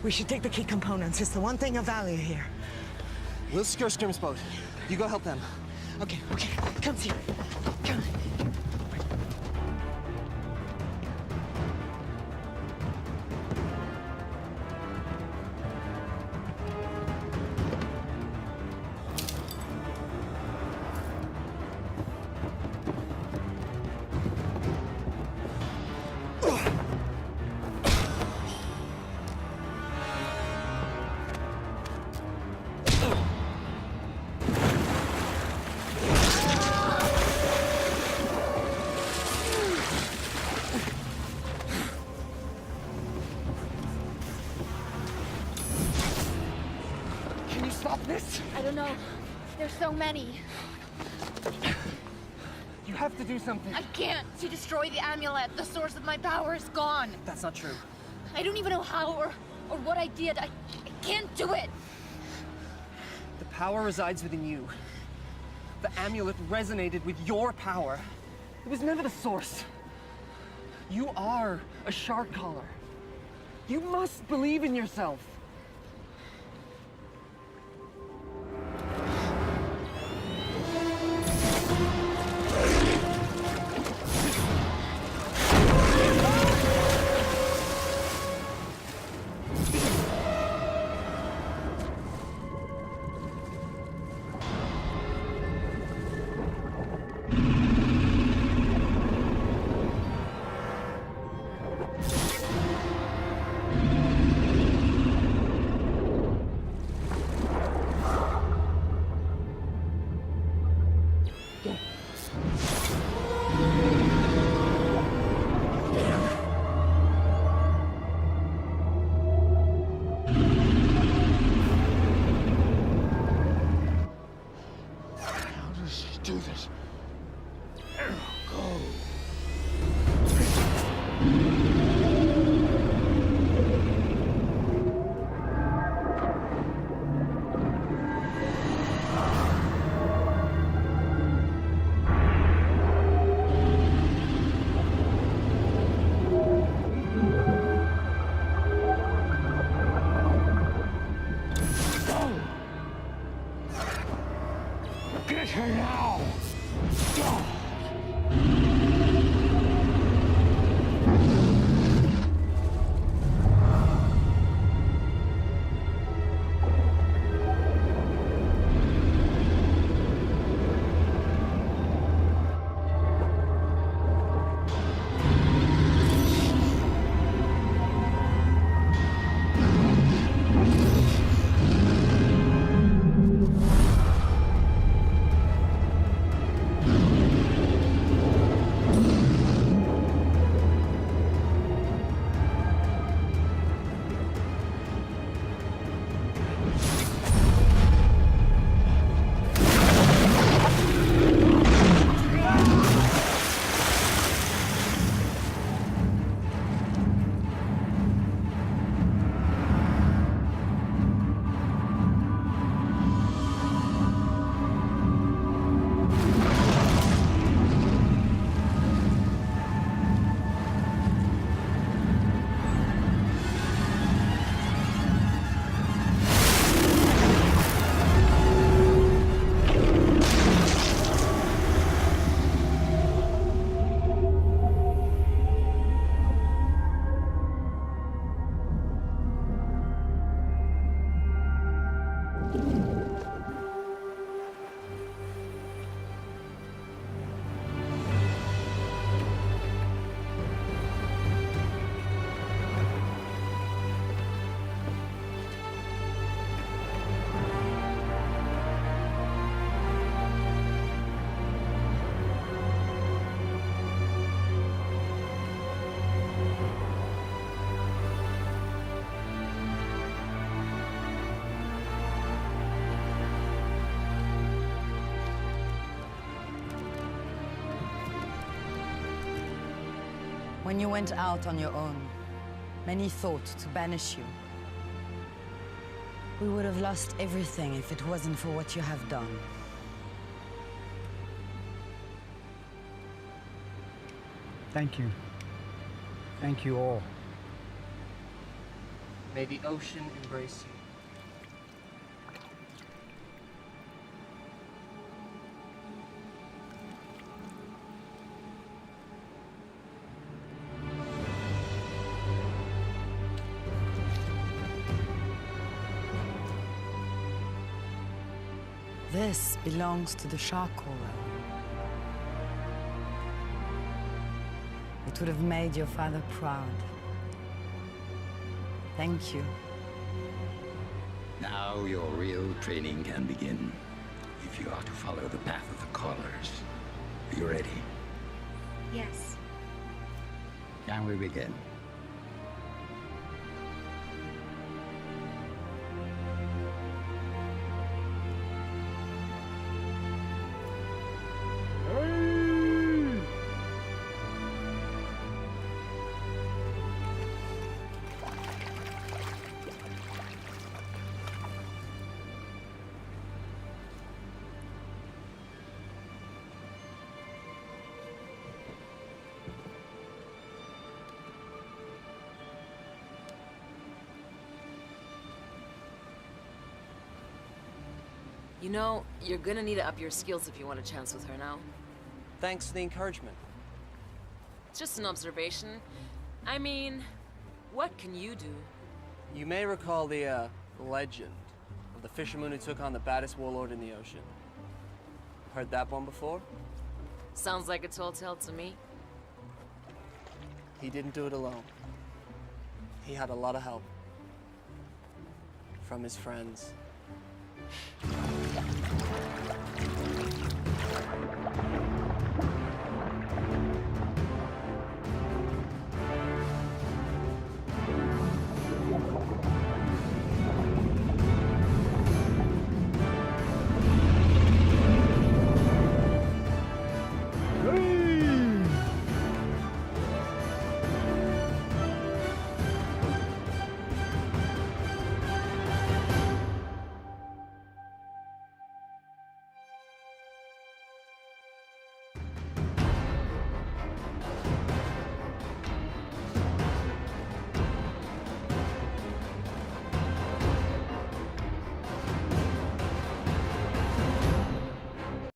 We should take the key components. It's the one thing of value here. We'll secure Scrim's boat. You go help them. Okay, come here. Come. I don't know. There's so many. You have to do something. I can't. She destroyed the amulet. The source of my power is gone. That's not true. I don't even know how or what I did. I can't do it. The power resides within you. The amulet resonated with your power. It was never the source. You are a shark caller. You must believe in yourself. Get her now! When you went out on your own, many thought to banish you. We would have lost everything if it wasn't for what you have done. Thank you. Thank you all. May the ocean embrace you. This belongs to the shark caller. It would have made your father proud. Thank you. Now your real training can begin. If you are to follow the path of the callers. Are you ready? Yes. Can we begin? You know, you're gonna need to up your skills if you want a chance with her now. Thanks for the encouragement. It's just an observation. I mean, what can you do? You may recall the, legend of the fisherman who took on the baddest warlord in the ocean. Heard that one before? Sounds like a tall tale to me. He didn't do it alone. He had a lot of help. From his friends.